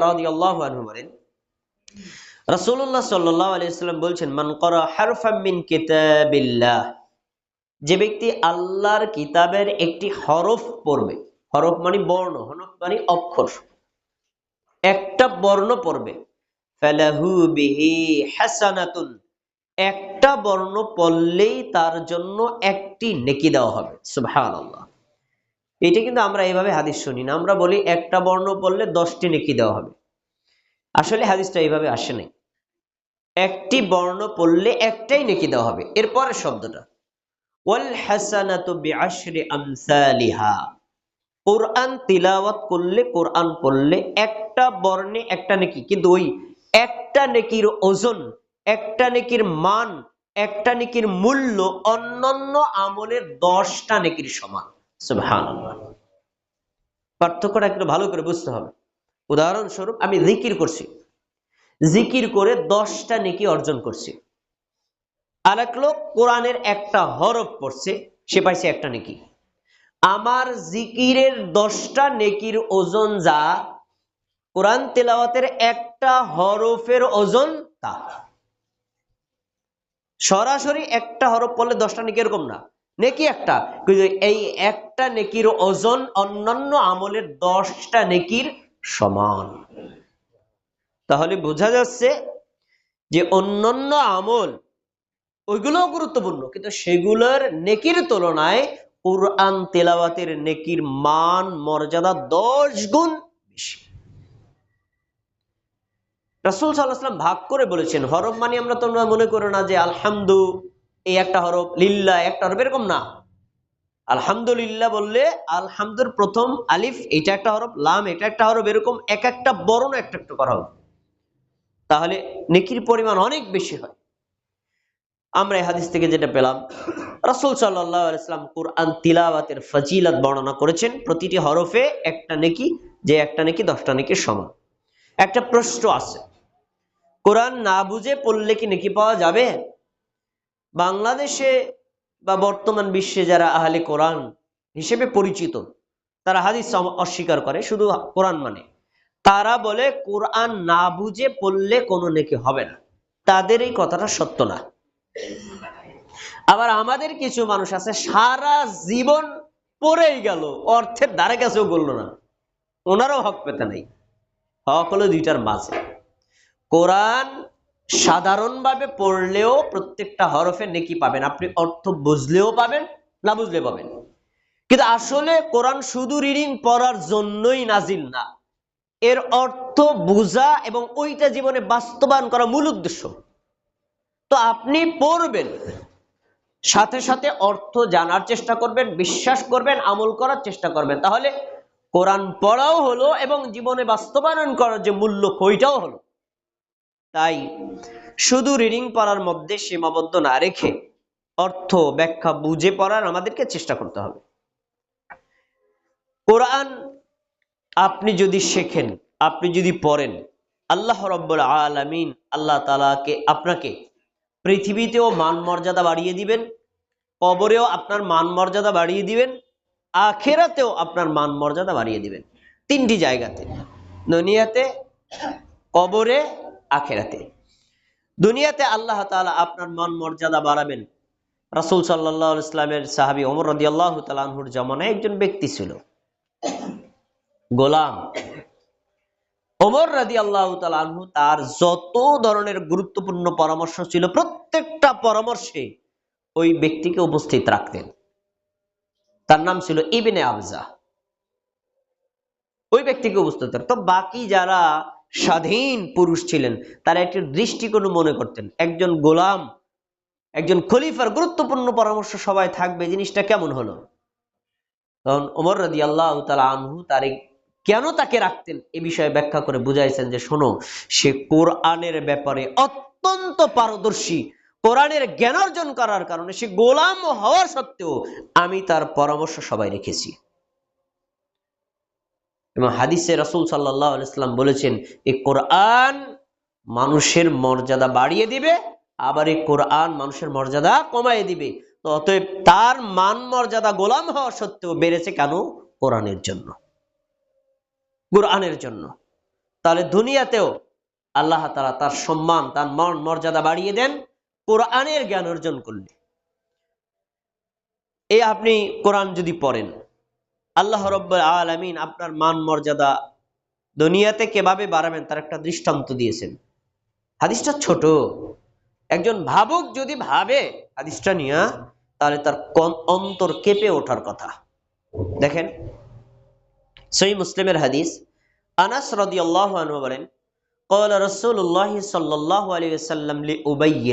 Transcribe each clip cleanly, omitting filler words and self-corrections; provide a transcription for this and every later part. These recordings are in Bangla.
রাদিয়াল্লাহু আনহু বলেন, রাসূলুল্লাহ সাল্লাল্লাহু আলাইহি ওয়াসাল্লাম বলছেন, মান ক্বারা হারফাম মিন কিতাবিল্লাহ, যে ব্যক্তি আল্লাহর কিতাবের একটি হরফ পড়বে, হরফ মানে বর্ণ, হরফ মানে অক্ষর, একটা বর্ণ পড়বে, ফালাহু বিহি হাসানাতুন, একটা বর্ণ পড়লেই তার জন্য একটি নেকি দেওয়া হবে। সুবহানাল্লাহ। এটা কিন্তু আমরা এইভাবে হাদিস শুনি না, আমরা বলি একটা বর্ণ পড়লে 10টি নেকি দেওয়া হবে। আসলে হাদিসটা এইভাবে আসে নাই। একটি বর্ণ পড়লে একটাই নেকি দেওয়া হবে। এরপরে শব্দটা ওয়াল হাসানাতু বিআশরি আমসালিহা, কোরআন তিলাওয়াত করলে, কোরআন পড়লে একটা বর্ণে একটা নেকি, কিন্তু ওই একটা নেকির ওজন, একটা নেকির মান, একটা নেকির মূল্য অন্যান্য আমলের 10টা নেকির সমান। সুবহানাল্লাহ। পার্থক্যটা একটু ভালো করে বুঝতে হবে। উদাহরণস্বরূপ, আমি জিকির করছি, জিকির করে 10টা নেকি অর্জন করছি। আর এক লোক কোরআনের একটা হরফ পড়ছে, সে পাইছে একটা নেকি। আমার জিকিরের 10টা নেকির ওজন যা, কোরআন তেলাওয়াতের একটা হরফের ওজন তা। সরাসরি একটা হরফ পড়লে 10টা নেকি এরকম না, নেকি একটা, কিন্তু এই একটা নেকির ওজন অন্যান্য আমলের 10টা নেকির সমান। তাহলে বোঝা যাচ্ছে যে অন্যান্য আমল ওইগুলোও গুরুত্বপূর্ণ, কিন্তু সেগুলোর নেকির তুলনায় কুরআন তেলাওয়াতের নেকির মান মর্যাদা 10 গুণ বেশি। রাসূল সাল্লাল্লাহু আলাইহি ওয়াসাল্লাম ভাগ করে বলেছেন, হরফ মানে আমরা তোমরা মনে করো না যে আলহামদু এই একটা হরফ, লিল্লাহ একটা হরফ, এরকম না। আলহামদুলিল্লাহ বললে আলহামদুর প্রথম আলিফ এটা একটা হরফ, লাম এটা একটা হরফ, এরকম এক একটা বর্ণ একটা একটা করা হবে, তাহলে নেকির পরিমাণ অনেক বেশি হয়। আমরা এই হাদিস থেকে যেটা পেলাম, রাসূল সাল্লাল্লাহু আলাইহি ওয়াসাল্লাম কুরআন তিলাওয়াতের ফজিলত বর্ণনা করেছেন, প্রতিটি হরফে একটা নেকি, যে একটা নেকি 10টা নেকির সমান। একটা প্রশ্ন আছে, কোরআন না বুঝে পড়লে কি নেকি পাওয়া যাবে? বাংলাদেশে বা বর্তমান বিশ্বে যারা আহলে কোরআন হিসেবে পরিচিত, তারা হাদিস অস্বীকার করে, শুধু কোরআন মানে, তারা বলে কোরআন না বুঝে পড়লে কোনো নেকি হবে না। তাদের এই কথাটা সত্য না। আবার আমাদের কিছু মানুষ আছে সারা জীবন পড়েই গেল, অর্থের দ্বারে কাছেও বললো না, ওনারও হক পেতে নাই। হক হলো দুইটার মাঝে। কোরআন সাধারণভাবে পড়লেও প্রত্যেকটা হরফে নেকি পাবেন, আপনি অর্থ বুঝলেও পাবেন, না বুঝলে পাবেন। কিন্তু আসলে কোরআন শুধু রিডিং পড়ার জন্যই নাজিল না, এর অর্থ বুঝা এবং ওইটা জীবনে বাস্তবায়ন করা মূল উদ্দেশ্য। তো আপনি পড়বেন, সাথে সাথে অর্থ জানার চেষ্টা করবেন, বিশ্বাস করবেন, আমল করার চেষ্টা করবেন, তাহলে কোরআন পড়াও হলো এবং জীবনে বাস্তবায়ন করার যে মূল্য ওইটাও হলো। তাই শুধু রিডিং পড়ার মধ্যে সীমাবদ্ধ না রেখে অর্থ ব্যাখ্যা বুঝে পড়ার আমাদেরকে চেষ্টা করতে হবে। কোরআন আপনি যদি শেখেন, আপনি যদি পড়েন, আল্লাহ রাব্বুল আলামিন আল্লাহ তাআলাকে আপনাকে পৃথিবীতেও মান মর্যাদা বাড়িয়ে দিবেন, কবরেও আপনার মান মর্যাদা বাড়িয়ে দিবেন, আখিরাতেও আপনার মান মর্যাদা বাড়িয়ে দিবেন। 3টি জায়গাতে, দুনিয়াতে, কবরে, আখিরাতে। দুনিয়াতে আল্লাহ তাআলা আপনার মান মর্যাদা বাড়াবেন। রাসূল সাল্লাল্লাহু আলাইহি ওয়াসাল্লামের সাহাবী ওমর রাদিয়াল্লাহু তাআলা আনহুর জামানায় একজন ব্যক্তি ছিল, গোলাম। ওমর রাদিয়াল্লাহু তাআলা আনহু তার যত ধরনের গুরুত্বপূর্ণ পরামর্শ ছিল, প্রত্যেকটা পরামর্শে ওই ব্যক্তিকে উপস্থিত রাখতেন। তার নাম ছিল ইবনে আবজা। ওই ব্যক্তিকে উপস্থিত রাখতেন। তো বাকি যারা স্বাধীন পুরুষ ছিলেন, তারা একটি দৃষ্টিকোণ মনে করতেন, একজন গোলাম, একজন খলিফার গুরুত্বপূর্ণ পরামর্শ সবাই থাকবে, জিনিসটা কেমন হলো? তখন ওমর রাদিয়াল্লাহু তাআলা আনহু কেন তাকে রাখতেন এ বিষয়ে ব্যাখ্যা করে বুঝাইছেন যে, শোনো, সে কোরআনের ব্যাপারে অত্যন্ত পারদর্শী, কোরআনের জ্ঞান অর্জন করার কারণে সে গোলাম হওয়ার সত্ত্বেও আমি তার পরামর্শ সবাই রেখেছি। এবং হাদিসে রাসূল সাল্লাল্লাহু আলাইহি ওয়াসাল্লাম বলেছেন, এই কোরআন মানুষের মর্যাদা বাড়িয়ে দিবে, আবার এই কোরআন মানুষের মর্যাদা কমায় দিবে। তো অতএব তার মান মর্যাদা গোলাম হওয়া সত্ত্বেও বেড়েছে কেন? কোরআনের জন্য, কোরআনের জন্য। তাহলে দুনিয়াতেও আল্লাহ তাআলা তার সম্মান, তার মর্যাদা বাড়িয়ে দেন কোরআনের জ্ঞান অর্জন করলে। এই আপনি কোরআন যদি পড়েন, আল্লাহ রাব্বুল আলামিন আপনার মান মর্যাদা দুনিয়াতে কিভাবে বাড়াবেন তার একটা দৃষ্টান্ত দিয়েছেন। হাদিসটা ছোট, একজন ভাবুক যদি ভাবে হাদিসটা নিয়ে, তাহলে তার অন্তর কেঁপে ওঠার কথা। দেখেন, সহিহ মুসলিমের হাদিস, আনাস রাদিয়াল্লাহু আনহু বলেন, قال رسول الله صلى الله عليه وسلم لأبي।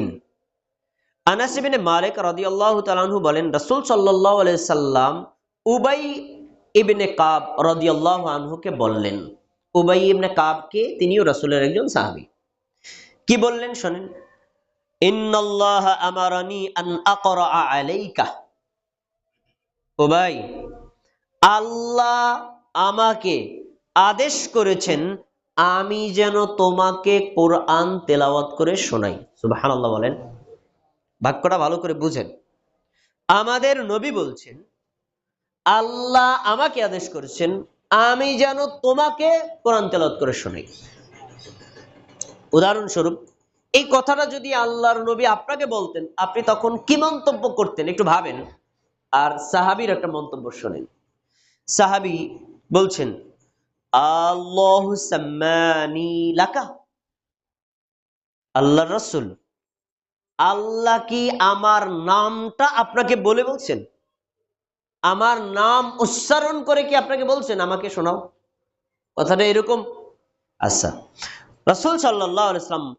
আনাস ইবনে মালিক রাদিয়াল্লাহু তাআলা আনহু বলেন, রাসূল সাল্লাল্লাহু আলাইহি সাল্লাম উবাই ইবনে কাব রাদিয়াল্লাহু আনহুকে বললেন। উবাই ইবনে কাব কে? তিনিও রাসূলের একজন সাহাবী। কি বললেন শুনেন, ইন্নাল্লাহ আমারানি আন আকরা আলাইকা। উবাই, আল্লাহ আমাকে আদেশ করেছেন আমি যেন তোমাকে কোরআন তেলাওয়াত করে শোনাই। সুবহানাল্লাহ বলেন। বাক্যটা ভালো করে বুঝেন। আমাদের নবী বলছেন আল্লাহ আমাকে আদেশ করেছেন আমি যেন তোমাকে কোরআন তেলাওয়াত করে শোনাই। উদাহরণস্বরূপ, এই কথাটা যদি আল্লাহর নবী আপনাকে বলতেন, আপনি তখন কি মন্তব্য করতেন একটু ভাবেন। আর সাহাবীর একটা মন্তব্য শোনেন। সাহাবী বলছেন, আল্লাহু সাম্মানি লাকা। আল্লাহর রাসূল, আল্লাহ কি আমার নামটা আপনাকে বলে বলছেন? আমার নাম উচ্চারণ করে কি আপনাকে বলছেন আমাকে শোনাও? কথাটা এরকম। আচ্ছা, রাসূল সাল্লাল্লাহু আলাইহি ওয়াসাল্লাম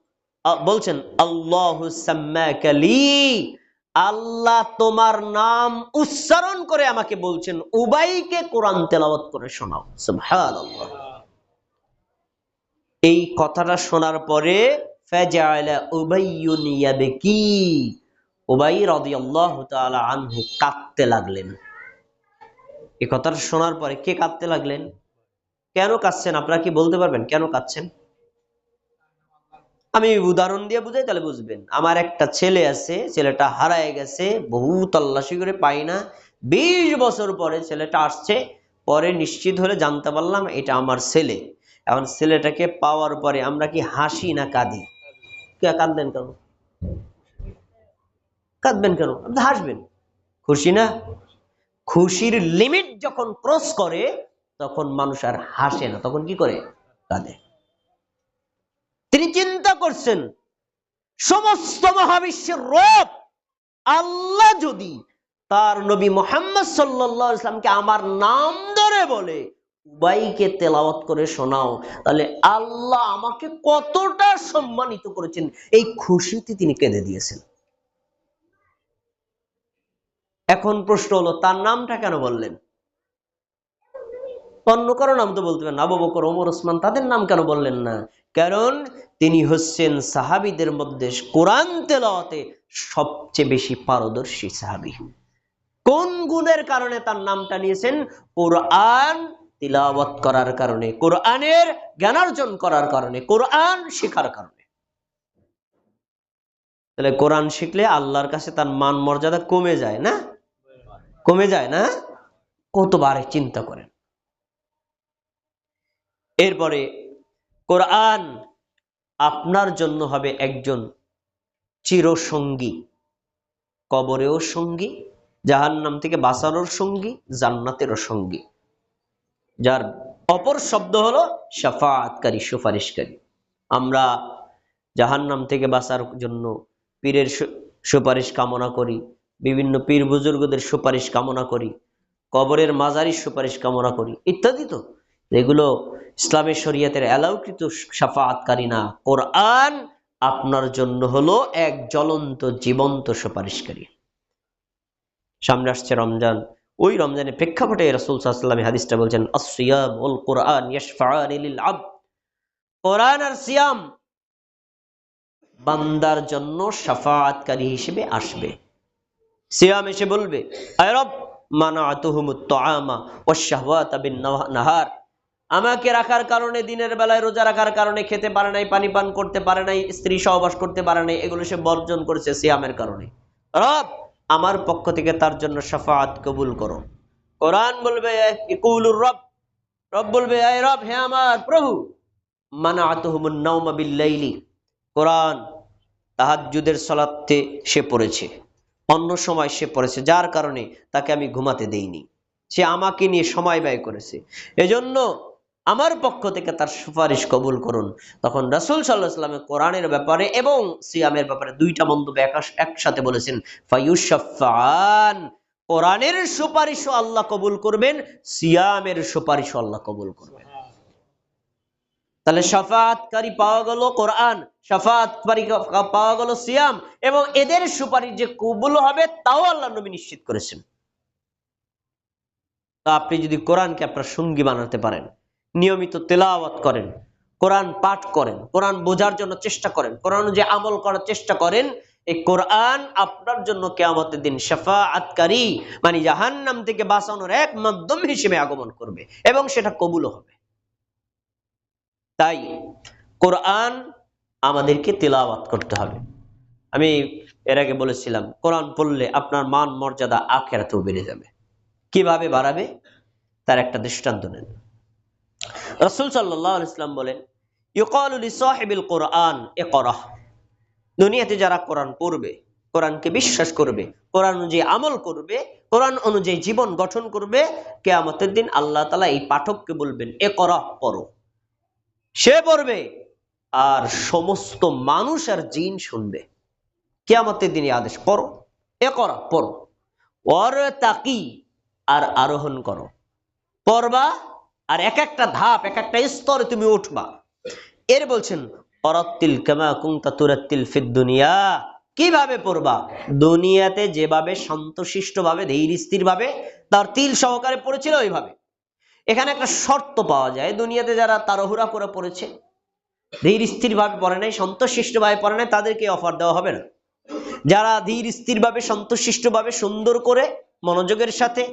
বলছেন, আল্লাহু সাম্মাকা লি, আল্লাহ তোমার নাম উচ্চারণ করে আমাকে বলছেন উবাইকে কোরআন তেলাওয়াত করে শোনাও। সুবহানাল্লাহ। এই কথাটা শোনার পরে ফাজাআলা উবাইয়ুন ইয়াবকি, উবাই রাদিয়াল্লাহু তাআলা আনহু কাঁদতে লাগলেন। এই কথাটা শোনার পরে কে কাঁদতে লাগলেন? কেন কাঁদছেন আপনারা কি বলতে পারবেন কেন কাঁদছেন? আমি উদাহরণ দিয়ে বুঝাই তাহলে বুঝবেন। আমার একটা ছেলে আছে, ছেলেটা হারায় গেছে, বহু তল্লাশি করে পাই না। 20 বছর পরে ছেলেটা আসছে, পরে নিশ্চিত হলে জানতে পারলাম এটা আমার ছেলে। এখন ছেলেটাকে পাওয়ার পরে আমরা কি হাসি না কাঁদি? কাঁদবেন কেন? কাঁদবেন কেন? আপনি হাসবেন। খুশি না? খুশির লিমিট যখন ক্রস করে তখন মানুষ আর হাসে না, তখন কি করে? কাঁদে। তিনি চিন্তা করছেন সমস্ত মহাবিশ্বের রব আল্লাহ যদি তার নবী মুহাম্মদ সাল্লাল্লাহু আলাইহি ওয়াসাল্লামকে আমার নাম ধরে বলে উবাইকে তেলাওয়াত করে শোনাও, তাহলে আল্লাহ আমাকে কতটা সম্মানিত করেছেন, এই খুশিতে তিনি কেঁদে দিয়েছেন। এখন প্রশ্ন হলো তার নামটা কেন বললেন? অন্য কারো নাম তো বলতে পারেন, আবু বকর, ওমর, ওসমান, তাদের নাম কেন বললেন না? কারণ তিনি হচ্ছেন সাহাবীদের মধ্যে কোরআন তেলাওয়াতে সবচেয়ে বেশি পারদর্শী সাহাবী। কোন গুণের কারণে তার নামটা নিয়েছেন? কোরআন তিলাওয়াত করার কারণে, কোরআনের জ্ঞানার্জন করার কারণে, কোরআন শেখার কারণে। তাহলে কোরআন শিখলে আল্লাহর কাছে তার মান মর্যাদা কমে যায় না? কমে যায় না? কতবার চিন্তা করেন। এরপরে কোরআন আপনার জন্য হবে একজন চিরসঙ্গী, কবরেও সঙ্গী, জাহান্নাম থেকে বাঁচানোর সঙ্গী, জান্নাতেরও সঙ্গী, যার অপর শব্দ হলো শাফাআতকারী, সুপারিশকারী। আমরা জাহান্নাম থেকে বাঁচার জন্য পীরের সুপারিশ কামনা করি, বিভিন্ন পীর বুজুর্গদের সুপারিশ কামনা করি, কবরের মাজারির সুপারিশ কামনা করি ইত্যাদি। তো এগুলো ইসলামের শরীয়তের এলাওকৃত শাফাআতকারী না। কোরআন আপনার জন্য হলো এক জ্বলন্ত জীবন্ত সুপারিশকারী। সামনে আসছে রমজান, ওই রমজানের প্রেক্ষাপটে রাসূল সাল্লাল্লাহু আলাইহি ওয়াসাল্লাম হাদিসটা বলছেন, আস-সিয়াম ওয়াল কোরআন ইয়াশফাআনি লিল আবদ। কোরআন আর সিয়াম বান্দার জন্য শাফাআতকারী হিসেবে আসবে। সিয়াম এসে বলবে, আয় রব মানাতুহুমুত তুআমা ওয়াশ শাহওয়াতা বিন নাহার, আমাকে রাখার কারণে, দিনের বেলায় রোজা রাখার কারণে খেতে পারে নাই, পানি পান করতে পারে নাই, স্ত্রী সহবাস করতে পারে নাই, এগুলো সে বর্জন করেছে সিয়ামের কারণে। রব আমার পক্ষ থেকে তার জন্য শাফাআত কবুল করো। কোরআন বলবে ইকুলুর রব, রব বলবে, আয় রব, হে আমার প্রভু, মানাআতুহুমুন নাওমা বিল-লাইলি, কোরআন তাহাজ্জুদের সালাতে সে পড়েছে, অন্য সময় সে পড়েছে, যার কারণে তাকে আমি ঘুমাতে দেইনি, সে আমাকে নিয়ে সময় ব্যয় করেছে, এজন্য আমার পক্ষ থেকে তার সুপারিশ কবুল করুন। তখন রাসূল সাল্লাল্লাহু আলাইহি ওয়াসাল্লাম কোরআনের ব্যাপারে এবং সিয়ামের ব্যাপারে দুইটা মন্তব্য একসাথে বলেছেন, ফায়ুশাফফাআন, কোরআনের সুপারিশও আল্লাহ কবুল করবেন, সিয়ামের সুপারিশও আল্লাহ কবুল করবেন। তাহলে শাফাআতকারী পাওয়া গেল কোরআন, শাফাআতকারী পাওয়া গেল সিয়াম, এবং এদের সুপারিশ যে কবুল হবে তাও আল্লাহর নবী নিশ্চিত করেছেন। তো আপনি যদি কোরআনকে আপনার সঙ্গী বানাতে পারেন, নিয়মিত তেলাওয়াত করেন, কোরআন পাঠ করেন, কোরআন বোঝার জন্য চেষ্টা করেন, কোরআন অনুযায়ী আমল করার চেষ্টা করেন, এই কোরআন আপনার জন্য কিয়ামতের দিন শাফাআতকারী মানে জাহান্নাম থেকে বাঁচানোর এক মাধ্যম হিসেবে আগমন করবে এবং সেটা কবুল হবে। তাই কোরআন আমাদেরকে তেলাওয়াত করতে হবে। আমি এর আগে বলেছিলাম, কোরআন পড়লে আপনার মান মর্যাদা আখিরাতেও বেড়ে যাবে। কিভাবে বাড়াবে তার একটা দৃষ্টান্ত নেন। রাসূল সাল্লাল্লাহু আলাইহি ওয়াসাল্লাম বলেন, ইউকালু লিসাহিবিল কোরআন ইকরা, দুনিয়াতে যারা কোরআন পড়বে, কোরআনকে বিশ্বাস করবে, কোরআন অনুযায়ী আমল করবে, কোরআন অনুযায়ী জীবন গঠন করবে, কিয়ামতের দিন আল্লাহ তাআলা এই পাঠককে বলবেন ইকরা, পড়ো। সে পড়বে আর সমস্ত মানুষ আর জিন শুনবে। কিয়ামতের দিনে আদেশ, পড়ো, ইকরা, পড়ো, ওয়ারতাকি, আর আরোহণ করো, পড়বা আর এক একটা ধাপ, এক একটা স্তরে তুমি উঠবা। এর বলছেন ওয়ারাত্তিল কামা কুনতা তুরাত্তিল ফিদ দুনিয়া, কিভাবে পড়বা? দুনিয়াতে যেভাবে শান্তশিষ্ট ভাবে ধীর স্থির ভাবে তার তিল সহকারে পড়েছিল ওইভাবে। এখানে একটা শর্ত পাওয়া যায়, দুনিয়াতে যারা তাড়াহুড়া করে পড়েছে, ধীর স্থির ভাবে পড়ে নাই, শান্তশিষ্ট ভাবে পড়ে নাই, তাদেরকে অফার দেওয়া হবে না। যারা ধীর স্থির ভাবে শান্তশিষ্ট ভাবে সুন্দর করে মনোযোগের সাথে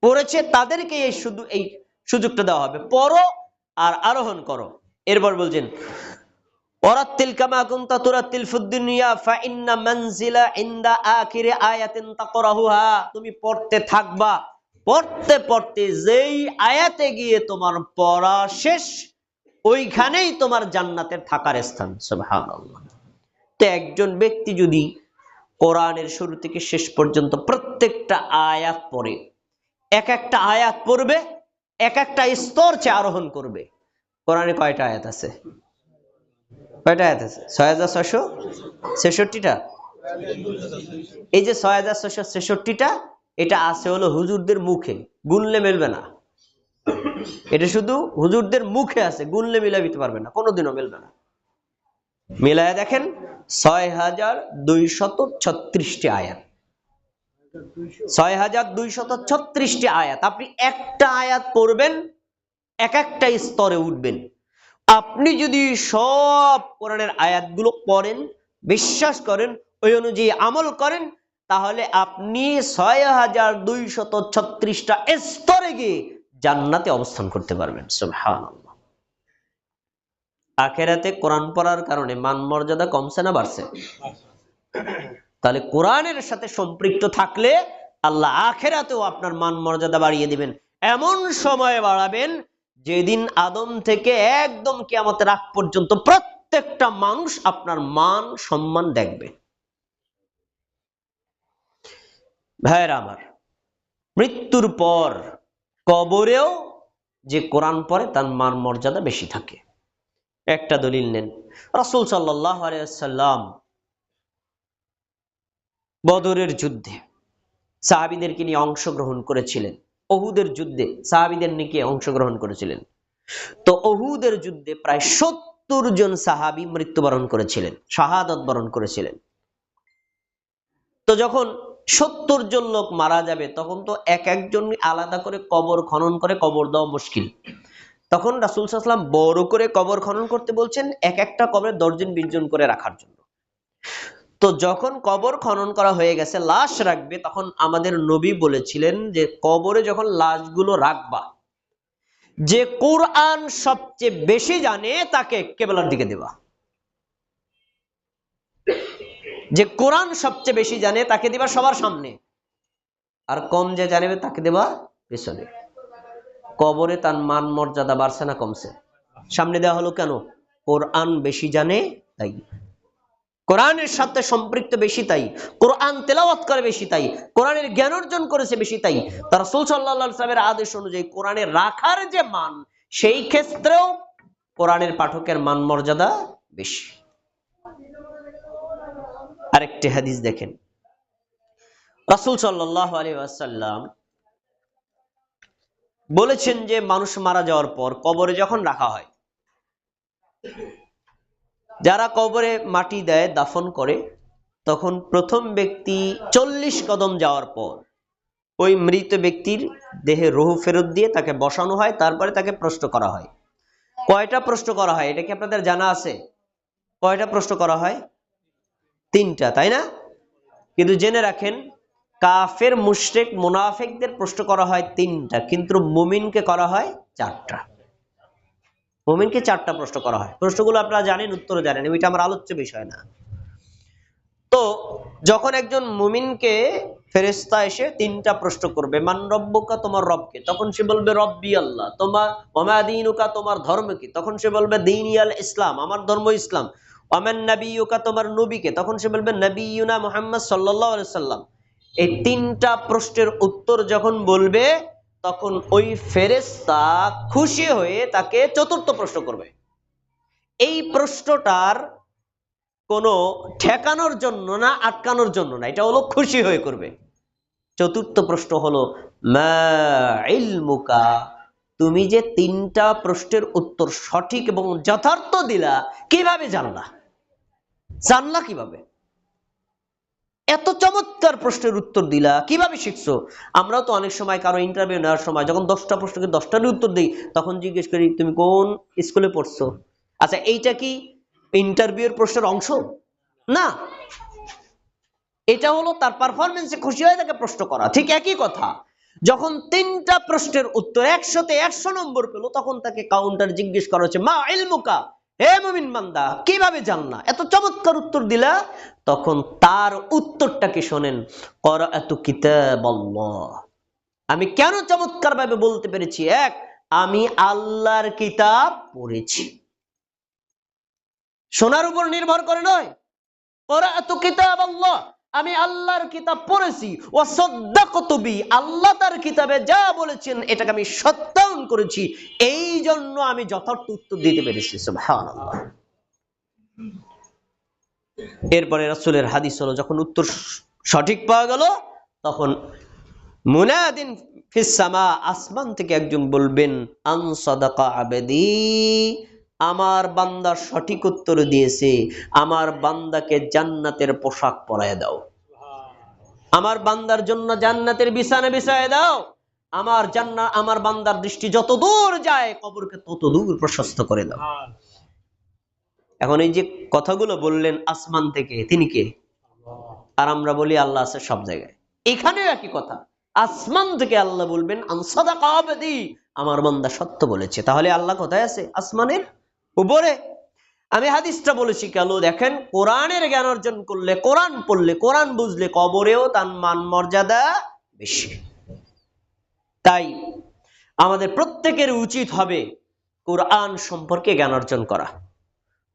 পড়েছে তাদেরকে শুধু এই সুযোগটা দেওয়া হবে, পড়ো আর আরোহণ করো। এরপর বলছেন ওয়ারাত্তিল কামা কুনতা তুরাত্তিল ফিদ দুনিয়া ফাইন্না মানজিলা ইনদা আখিরি আয়াতিন তাকরাহুহা, তুমি পড়তে থাকবা, পড়তে পড়তে যেই আয়াতে গিয়ে তোমার পড়া শেষ ওইখানেই তোমার জান্নাতের থাকার স্থান। সুবহানাল্লাহ। তো একজন ব্যক্তি যদি কোরআনের শুরু থেকে শেষ পর্যন্ত প্রত্যেকটা আয়াত পড়ে, এক একটা আয়াত পড়বে, এক একটা স্তর চেয়ে আরোহণ করবে। কোরআনে কয়টা আয়াত আছে? কয়টা আয়াত আছে? 6666টা। এই যে 6666টা, এটা আছে হলো হুজুরদের মুখে, গুনলে মিলবে না। এটা শুধু হুজুরদের মুখে আছে, গুনলে মিলাইতে পারবে না, কোনোদিনও মিলবে না। মিলায়া দেখেন, 6236টি আয়াত, 6236টি আয়াত। আপনি একটা আয়াত পড়বেন, এক একটা স্তরে উঠবেন। আপনি যদি সব কোরআনের আয়াতগুলো পড়েন, বিশ্বাস করেন, ওই অনুযায়ী আমল করেন, তাহলে আপনি 6236টা স্তরে গিয়ে জান্নাতে অবস্থান করতে পারবেন। সুবহানাল্লাহ। আখিরাতে কোরআন পড়ার কারণে মান মর্যাদা কমছে না বাড়ছে? তাহলে কোরআনের সাথে সম্পৃক্ত থাকলে আল্লাহ আখিরাতেও আপনার মান মর্যাদা বাড়িয়ে দিবেন। এমন সময় বাড়াবেন যেদিন আদম থেকে একদম কিয়ামতের আগ পর্যন্ত প্রত্যেকটা মানুষ আপনার মান সম্মান দেখবে। ভাইরা আমার, মৃত্যুর পর কবরেও যে কোরআন পড়ে তার মান মর্যাদা বেশি থাকে। একটা দলিল নেন, রাসূল সাল্লাল্লাহু আলাইহি ওয়াসাল্লাম বদরের যুদ্ধে সাহাবীদেরকে নিয়ে অংশগ্রহণ করেছিলেন, উহুদের যুদ্ধে সাহাবীদের নিয়ে অংশগ্রহণ করেছিলেন। তো উহুদের যুদ্ধে প্রায় 70 জন সাহাবী মৃত্যুবরণ করেছিলেন, শাহাদাত বরণ করেছিলেন। তো যখন 70 জন লোক মারা যাবে, তখন তো এক একজন আলাদা করে কবর খনন করে কবর দেওয়া মুশকিল। তখন রাসূল সাল্লাল্লাহু আলাইহি ওয়াসাল্লাম বড় করে কবর খনন করতে বলছেন, এক একটা কবরে 10 জন 20 জন করে রাখার জন্য। তো যখন কবর খনন করা হয়ে গেছে, লাশ রাখবে, তখন আমাদের নবী বলেছিলেন যে কবরে যখন লাশগুলো রাখবা, যে কোরআন সবচেয়ে বেশি জানে তাকে কিবলার দিকে দেবা। যে কোরআন সবচেয়ে বেশি জানে তাকে দিবা সবার সামনে, আর কম যে জানবে তাকে দেবা পেছনে। কবরে তার মান মর্যাদা বাড়ছে না কমছে? সামনে দেওয়া হলো কেন? কোরআন বেশি জানে তাই, কোরআনের সাথে সম্পৃক্ত বেশি তাই, কোরআন তেলাওয়াত করে বেশি তাই, কোরআনের জ্ঞান অর্জন করেছে বেশি তাই, তার রাসূল সাল্লাল্লাহু আলাইহি ওয়াসাল্লামের আদেশ অনুযায়ী কোরআনে রাখার যে মান, সেই ক্ষেত্রেও কোরআনের পাঠকের মান মর্যাদা বেশি। আরেকটি হাদিস দেখেন, রাসূল সাল্লাল্লাহু আলাইহি ওয়াসাল্লাম বলেছেন যে মানুষ মারা যাওয়ার পর কবরে যখন রাখা হয়, যারা কবরে মাটি দেয়, দাফন করে, তখন প্রথম ব্যক্তি 40 কদম যাওয়ার পর ওই মৃত ব্যক্তির দেহে রূহ ফেরত দিয়ে তাকে বসানো হয়, তারপরে তাকে প্রশ্ন করা হয়। কয়টা প্রশ্ন করা হয় এটা কি আপনাদের জানা আছে? কয়টা প্রশ্ন করা হয়? 3টা, তাই না? কিন্তু জেনে রাখেন, কাফের, মুশরিক, মুনাফিকদের প্রশ্ন করা হয় 3টা, কিন্তু মুমিনকে করা হয় 4টা। মুমিনকে 4টা প্রশ্ন করা হয়। প্রশ্নগুলো আপনারা জানেন, উত্তর জানেন, এটা আমার আলোচ্য বিষয় না। তো যখন একজন মুমিনকে ফেরেশতা এসে 3টা প্রশ্ন করবে, মান রব্বুকা, তোমার রবকে, তখন সে বলবে রব্বি আল্লাহ। তোমার ওমা দীনুকা, তোমার ধর্ম কি? তখন সে বলবে দীনিয়াল ইসলাম, আমার ধর্ম ইসলাম। ওমান নবিয়ুকা, তোমার নবীকে? তখন সে বলবে নবিয়ুনা মুহাম্মদ সাল্লাল্লাহু আলাইহি সাল্লাম। এই 3টা প্রশ্নের উত্তর যখন বলবে, তখন ওই ফেরেশতা খুশি হয়ে তাকে 4র্থ প্রশ্ন করবে। এই প্রশ্নটার কোনো ঠেকানোর জন্য না, আটকানোর জন্য না, এটা হলো খুশি হয়ে করবে। 4র্থ প্রশ্ন হলো মা ইলমুকা, তুমি যে 3টা প্রশ্নের উত্তর সঠিক এবং যথার্থ দিলা, কিভাবে জানলা? জানলা কিভাবে? এত চমৎকার প্রশ্নের উত্তর দিলা, কিভাবে শিখছো? আমরাও তো অনেক সময় কারো ইন্টারভিউ নেওয়ার সময় যখন 10টা প্রশ্নকে 10টারই উত্তর দিই, তখন জিজ্ঞেস করি তুমি কোন স্কুলে পড়ছো। আচ্ছা, এইটা কি ইন্টারভিউর প্রশ্নের অংশ? না, এটা হলো তার পারফরমেন্সে খুশি হয়ে তাকে প্রশ্ন করা। ঠিক একই কথা, যখন 3টা প্রশ্নের উত্তর 100তে 100 নম্বর পেল, তখন তাকে কাউন্টার জিজ্ঞেস করা হচ্ছে মা ইলমুকা, হে মুমিন বান্দা, কিভাবে জানলা, এত চমৎকার উত্তর দিলা? তখন তার উত্তরটাকে শোনেন, ক্বরাআতু কিতাবাল্লাহ। আমি কেন চমৎকার ভাবে বলতে পেরেছি? এক, আমি আল্লাহর কিতাব পড়েছি। শোনার উপর নির্ভর করে নয়, ক্বরাআতু কিতাবাল্লাহ, আমি আল্লাহর কিতাব পড়েছি। ওয়া সাদ্দাকতু বি, আল্লাহ তার কিতাবে যা বলেছেন এটাকে আমি সত্যায়ন করেছি, এই জন্য আমি যথার্থ উত্তর দিতে পেরেছি। সুবহানাল্লাহ। এরপরে রাসূলের হাদিস হলো, যখন উত্তর সঠিক পাওয়া গেল, তখন মুনাদিন ফিস সামা, আসমান থেকে একজন বলবেন আন সাদাকা আবদি, আমার বান্দা সঠিক উত্তর দিয়েছে, আমার বান্দাকে জান্নাতের পোশাক পরায় দাও, আমার বান্দার জন্য জান্নাতের বিছানা বিছায় দাও, আমার বান্দার দৃষ্টি যত দূর যায় কবরকে তত দূর প্রশস্ত করে দাও। এখন এই যে কথাগুলো বললেন আসমান থেকে, তিনি কে? আর আমরা বলি আল্লাহ আছে সব জায়গায়। এখানেও একই কথা, আসমান থেকে আল্লাহ বলবেন আন সাদাকা আবদি, আমার বান্দা সত্য বলেছে। তাহলে আল্লাহ কোথায় আছে? আসমানের উপরে। আমি হাদিসটা বলেছি কেন? দেখেন, কোরআনের জ্ঞান অর্জন করলে, কোরআন পড়লে, কোরআন বুঝলে কবরেও তার মান মর্যাদা বেশি। তাই আমাদের প্রত্যেকের উচিত হবে কোরআন সম্পর্কে জ্ঞান অর্জন করা,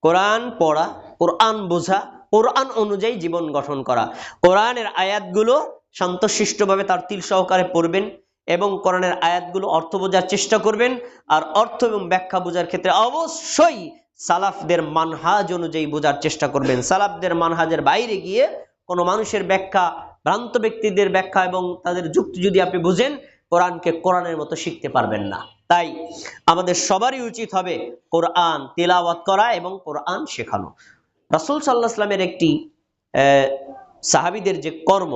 কোরআন পড়া, কোরআন বোঝা, কোরআন অনুযায়ী জীবন গঠন করা। কোরআনের আয়াতগুলো শান্তশিষ্টভাবে তার তিল সহকারে পড়বেন এবং কোরআনের আয়াতগুলো অর্থ বোঝার চেষ্টা করবেন। আর অর্থ এবং ব্যাখ্যা বোঝার ক্ষেত্রে অবশ্যই সালাফদের মানহাজ অনুযায়ী বোঝার চেষ্টা করবেন। সালাফদের মানহাজের বাইরে গিয়ে কোনো মানুষের ব্যাখ্যা, ভ্রান্ত ব্যক্তিদের ব্যাখ্যা এবং তাদের যুক্তি যদি আপনি বুঝেন, কোরআনকে কোরআনের মতো শিখতে পারবেন না। তাই আমাদের সবারই উচিত হবে কোরআন তিলাওয়াত করা এবং কোরআন শেখানো। রাসূল সাল্লাল্লাহু আলাইহি ওয়াসাল্লামের একটি সাহাবীদের যে কর্ম,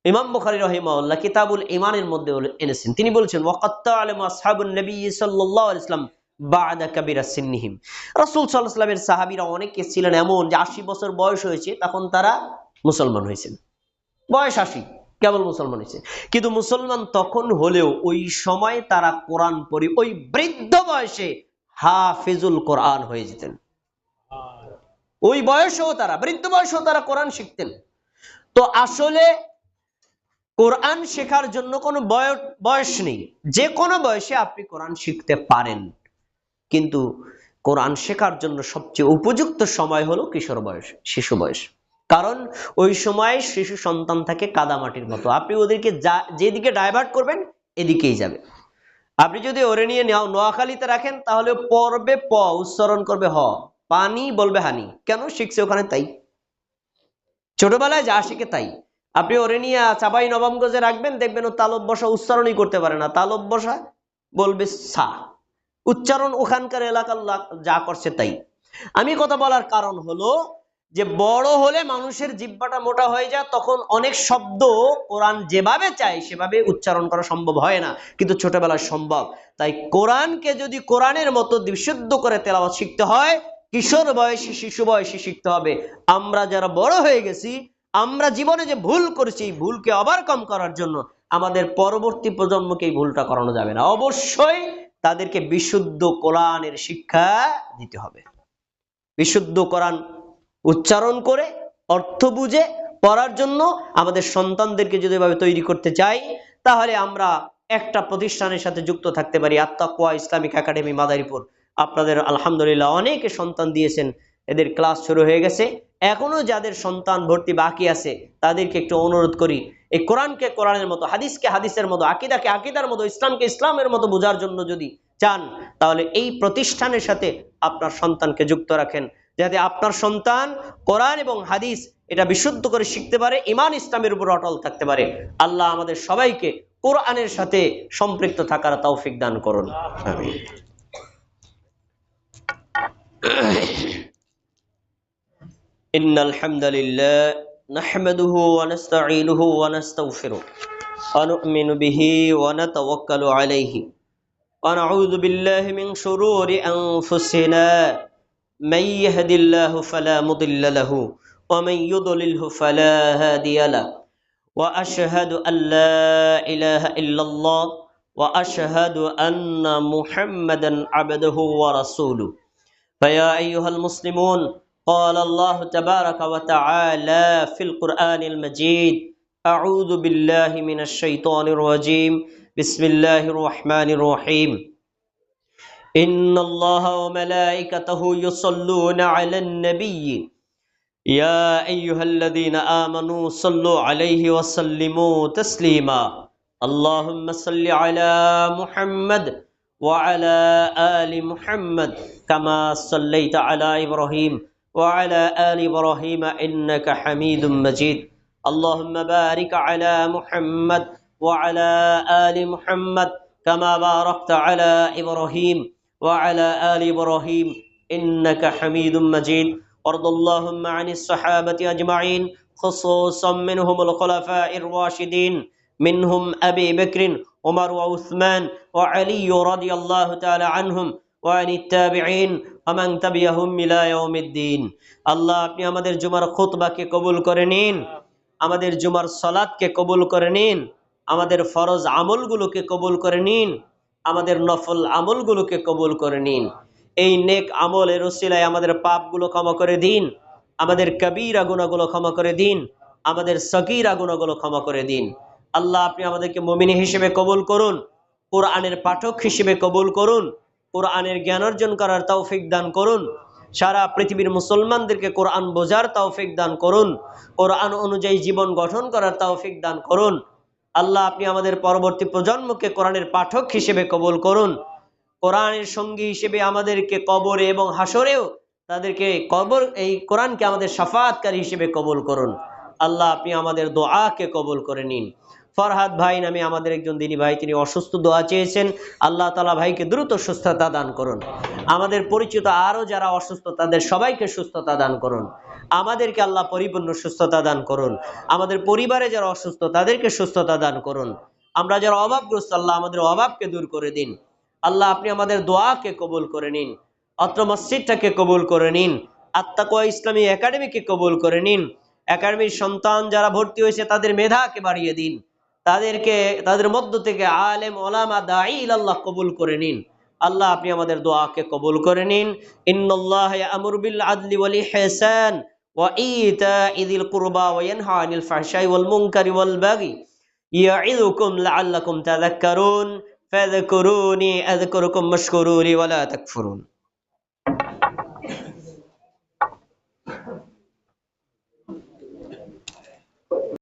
ইমাম বুখারী রাহিমাহুল্লাহ কিতাবুল ঈমানের মধ্যে এনেছেন। তিনি বলেছেন ওয়াকাত্তা আলামা আসহাবুন নবী সাল্লাল্লাহু আলাইহি ওয়াসাল্লাম বা'দা কাবীরা সিন্নিহিম। রাসূল সাল্লাল্লাহু আলাইহি ওয়াসাল্লামের সাহাবীরা অনেকে ছিলেন এমন যে 80 বছর বয়স হয়েছে, তখন তারা মুসলমান হয়েছেন। বয়স 80, কেবল মুসলমান হয়েছে। কিন্তু মুসলমান তখন হলেও ওই সময় তারা কোরআন পড়ে ওই বৃদ্ধ বয়সে হাফিজুল কোরআন হয়ে যেতেন। ওই বয়সেও তারা, বৃদ্ধ বয়সেও তারা কোরআন শিখতেন। তো আসলে কোরআন শেখার জন্য কোনো বয়স নেই, যে কোনো বয়সে আপনি কোরআন শিখতে পারেন। কিন্তু কোরআন শেখার জন্য সবচেয়ে উপযুক্ত সময় হলো কিশোর বয়স, শিশু বয়স। কারণ ওই সময় শিশু সন্তান থাকে কাদামাটির মতো, আপনি ওদেরকে যেদিকে ডাইভার্ট করবেন এদিকেই যাবে। আপনি যদি ওরে নিয়ে নোয়াখালীতে রাখেন তাহলে পড়বে প, উচ্চারণ করবে হ, পানি বলবে হানি। কেন? শিখছে ওখানে তাই, ছোটবেলায় যা শিখে তাই। আপনি ওরে নিয়ে চাপাই নবাবগঞ্জে রাখবেন, দেখবেন ও তালব বসা উচ্চারণই করতে পারে না, তালব বসা বলবে সা, উচ্চারণ ওখানকার এলাকার যা করছে তাই। আমি কথা বলার কারণ হলো যে বড় হলে মানুষের জিহ্বাটা মোটা হয়ে যায়, তখন অনেক শব্দ কোরআন যেভাবে চায় সেভাবে উচ্চারণ করা সম্ভব হয় না, কিন্তু ছোটবেলায় সম্ভব। তাই কোরআনকে যদি কোরআনের মতো বিশুদ্ধ করে তেলাওয়াত শিখতে হয়, কিশোর বয়সী শিশু বয়সী শিখতে হবে। আমরা যারা বড় হয়ে গেছি, আমরা জীবনে যে ভুল করেছি, এই ভুলকে ওভারকাম করার জন্য আমাদের পরবর্তী প্রজন্মকে এই ভুলটা করানো যাবে না। অবশ্যই তাদেরকে বিশুদ্ধ কোরআনের শিক্ষা দিতে হবে। বিশুদ্ধ কোরআন উচ্চারণ করে অর্থ বুঝে পড়ার জন্য আমাদের সন্তানদেরকে যদি এভাবে তৈরি করতে চাই, তাহলে আমরা একটা প্রতিষ্ঠানের সাথে যুক্ত থাকতে পারি, আত্তাকওয়া ইসলামিক একাডেমি মাদারীপুর। আপনাদের আলহামদুলিল্লাহ অনেকে সন্তান দিয়েছেন, এদের ক্লাস শুরু হয়ে গেছে। এখনো যাদের সন্তান ভর্তি বাকি আছে তাদেরকে একটু অনুরোধ করি, এই কোরআনকে কোরআনের মতো, হাদিসকে হাদিসের মতো, আকিদাকে আকিদার মতো, ইসলামকে ইসলামের মতো বোঝার জন্য যদি চান, তাহলে এই প্রতিষ্ঠানের সাথে আপনার সন্তানকে যুক্ত রাখেন, যাতে আপনার সন্তান কোরআন এবং হাদিস এটা বিশুদ্ধ করে শিখতে পারে, ঈমান ইসলামের উপর অটল থাকতে পারে। আল্লাহ আমাদের সবাইকে কোরআনের সাথে সম্পৃক্ত থাকার তৌফিক দান করুন। আমিন। ইন্নাল হামদালিল্লাহ নাহমাদুহু ওয়া নাস্তাঈনুহু ওয়া নাস্তাগফিরুহু ওয়া নু'মিনু বিহি ওয়া নাতাওয়াক্কালু আলাইহি ওয়া নাউযু বিল্লাহি মিন শুরুরি আনফুসিনা من يهد الله فلا مضل له ومن يضلله فلا هادي له وأشهد أن لا إله إلا الله وأشهد أن محمدا عبده ورسوله فيا أيها المسلمون قال الله تبارك وتعالى في القرآن المجيد أعوذ بالله من الشيطان الرجيم بسم الله الرحمن الرحيم إن الله وملائكته يصلون على النبي يا أيها الذين آمنوا صلوا عليه وسلموا تسليما اللهم صل على محمد وعلى آل محمد كما صليت على إبراهيم وعلى آل إبراهيم إنك حميد مجيد اللهم بارك على محمد وعلى آل محمد كما باركت على إبراهيم وعلى آل إبراهيم إنك حميد مجيد وارض اللهم عن الصحابة أجمعين خصوصا منهم الخلفاء الراشدين منهم أبي بكر عمر وعثمان وعلي رضي الله تعالى عنهم وعن التابعين ومن تبعهم إلى يوم الدين আল্লাহ আপনি আমাদের জুমার খুতবাকে কবুল করে নিন, আমাদের জুমার সালাতকে কবুল করে নিন, আমাদের ফরজ আমলগুলোকে কবুল করে নিন, আমাদের নফল আমলগুলোকে কবুল করে নিন। এই নেক আমলের ওসিলায় আমাদের পাপগুলো ক্ষমা করে দিন, আমাদের কবিরা গুনাহগুলো ক্ষমা করে দিন, আমাদের সগীরা গুনাহগুলো ক্ষমা করে দিন। আল্লাহ আপনি আমাদেরকে মুমিন হিসেবে কবুল করুন, কোরআনের পাঠক হিসেবে কবুল করুন, কোরআনের জ্ঞান অর্জন করার তৌফিক দান করুন, সারা পৃথিবীর মুসলমানদেরকে কোরআন বোঝার তৌফিক দান করুন, কোরআন অনুযায়ী জীবন গঠন করার তৌফিক দান করুন। আল্লাহ আপনি আমাদের পরবর্তী প্রজন্মকে কোরআনের পাঠক হিসেবে কবুল করুন, কোরআনের সঙ্গী হিসেবে আমাদেরকে কবরে এবং হাসরেও তাদেরকে এই কোরআনকে আমাদের শাফাআতকারী হিসেবে কবুল করুন। আল্লাহ আপনি আমাদের দোয়াকে কবুল করে নিন। ফরহাদ ভাই নামে আমাদের একজন দিনী ভাই, তিনি অসুস্থ, দোয়া চেয়েছেন, আল্লাহ তাআলা ভাইকে দ্রুত সুস্থতা দান করুন। আমাদের পরিচিত আরো যারা অসুস্থ তাদের সবাইকে সুস্থতা দান করুন। আমাদেরকে আল্লাহ পরিপূর্ণ সুস্থতা দান করুন। আমাদের পরিবারে যারা অসুস্থ তাদেরকে সুস্থতা দান করুন। আমরা যারা অভাবগ্রস্ত, আল্লাহ আমাদের অভাবকে দূর করে দিন। আল্লাহ আপনি আমাদের দোয়াকে কবুল করে নিন, অত্র মসজিদটাকে কবুল করে নিন, আত্তাকওয়া ইসলামী একাডেমিকে কবুল করে নিন। একাডেমির সন্তান যারা ভর্তি হয়েছে তাদের মেধাকে বাড়িয়ে দিন, তাদের মধ্য থেকে আলেম ওলামা দাঈ ইলাল্লাহ কবুল করে নিন। আল্লাহ আপনি আমাদের দোয়াকে কবুল করে নিন। ইন্নাল্লাহা ইয়া'মুরু বিল আদলি ওয়াল ইহসান ওয়া ইতা'i যিল কুরবা ওয়া ইয়ানহা আনিল ফাহশাই ওয়াল মুনকারি ওয়াল বাগি ইয়া'iযুকুম লা'আল্লাকুম তাযাক্কারুন ফাযকুরুনি আযকুরুকুম ওয়াশকুরু লি ওয়া লা তাকফুরুন।